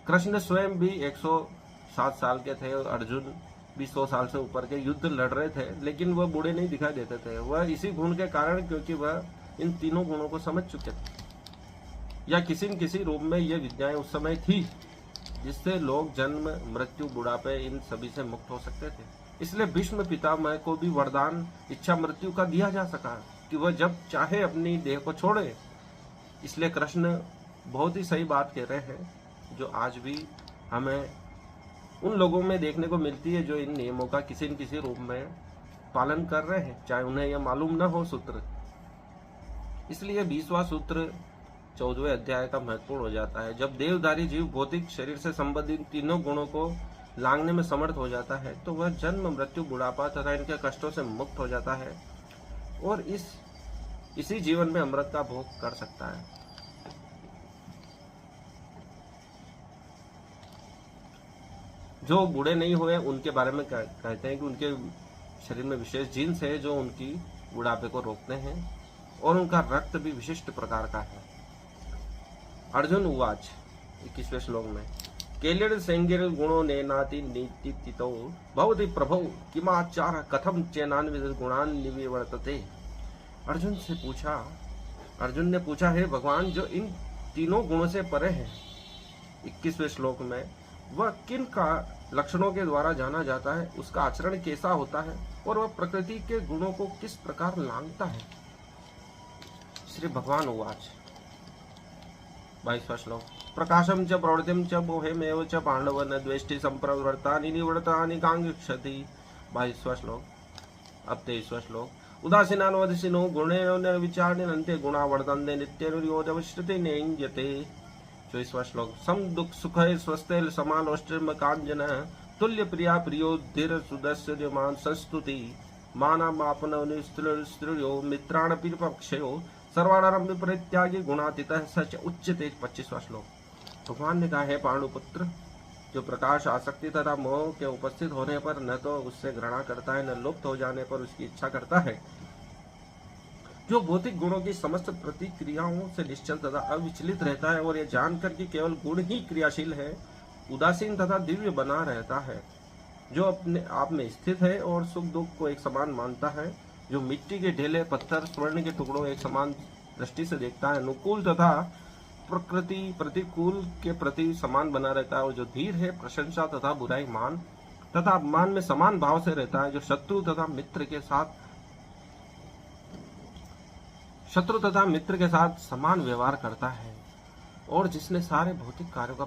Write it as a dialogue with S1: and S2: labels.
S1: कृष्ण स्वयं भी 107 साल के थे और अर्जुन भी 100 साल से ऊपर के युद्ध लड़ रहे थे, लेकिन वह बूढ़े नहीं दिखाई देते थे। वह इसी गुण के कारण, क्योंकि वह इन तीनों गुणों को समझ चुके थे, या किसी न किसी रूप में ये विद्याएं उस समय थी जिससे लोग जन्म, मृत्यु, बुढ़ापे इन सभी से मुक्त हो सकते थे। इसलिए भीष्म पितामह को भी वरदान इच्छा मृत्यु का दिया जा सका कि वह जब चाहे अपनी देह को छोड़े। इसलिए कृष्ण बहुत ही सही बात कह रहे हैं, जो आज भी हमें उन लोगों में देखने को मिलती है जो इन नियमों का किसी न किसी रूप में पालन कर रहे हैं, चाहे उन्हें यह मालूम न हो सूत्र। इसलिए 20वां सूत्र 14वें अध्याय का महत्वपूर्ण हो जाता है। जब देहधारी जीव भौतिक शरीर से संबंधित तीनों गुणों को लांघने में समर्थ हो जाता है, तो वह जन्म, मृत्यु, बुढ़ापा तथा इनके कष्टों से मुक्त हो जाता है और इसी जीवन में अमृत का भोग कर सकता है। जो बूढ़े नहीं हुए उनके बारे में कहते हैं कि उनके शरीर में विशेष जीन्स है जो उनकी बुढ़ापे को रोकते हैं और उनका रक्त भी विशिष्ट प्रकार का है। अर्जुन उवाच 21वें श्लोक में केलिर सेंगिर गुणो ने नाति नीतितो भवति प्रभो किमाचार कथम चेनान्वित गुणान निविवर्तते। अर्जुन ने पूछा, है भगवान, जो इन तीनों गुणों से परे है, 21वें श्लोक में वह किन का लक्षणों के द्वारा जाना जाता है, उसका आचरण कैसा होता है और वह प्रकृति के गुणों को किस प्रकार लांघता है। श्री भगवान उवाच 22वां श्लोक प्रकाशम च प्रवृत्तिम च मोहमेव च पांडव न द्वेष्टि संप्रवृत्तानि निवृत्तानि कांक्षति। 22वां श्लोक। अब 23वां श्लोक उदासीनानवदसिनो गुणेन न विचारणन्ते गुणा वर्तन्ते नित्यनुयोजवश्रुति नेञ्जते। 24वां श्लोक सम दुख सुख स्वस्थ समालोष्टम कांजन तुल्य प्रिया प्रियो धीर सुदस्य मान संस्तुति माना मापन स्त्रियो मित्राण पक्षयो सर्वाणारंभ परित्यागी गुणातीतः सच उच्यते। 25वां श्लोक भगवान ने कहा, है पांडुपुत्र, जो प्रकाश, आसक्ति तथा मोह के उपस्थित होने पर न तो उससे घृणा करता है, न लुप्त हो जाने पर उसकी इच्छा करता है, जो भौतिक गुणों की समस्त प्रतिक्रियाओं से निश्चल तथा अविचलित रहता है और यह जानकर कि केवल गुण ही क्रियाशील है, उदासीन तथा दिव्य बना रहता है, जो अपने आप में स्थित है और सुख दुख को एक समान मानता है, जो मिट्टी के ढेले, पत्थर, स्वर्ण के टुकड़ों एक समान दृष्टि से देखता है, अनुकूल तथा प्रकृति प्रतिकूल के प्रति समान बना रहता है, और जो धीर है, प्रशंसा तथा बुराई मान तथा अपमान में समान भाव से रहता है, जो शत्रु तथा मित्र के साथ समान व्यवहार करता है, और जिसने सारे भौतिक कार्यों का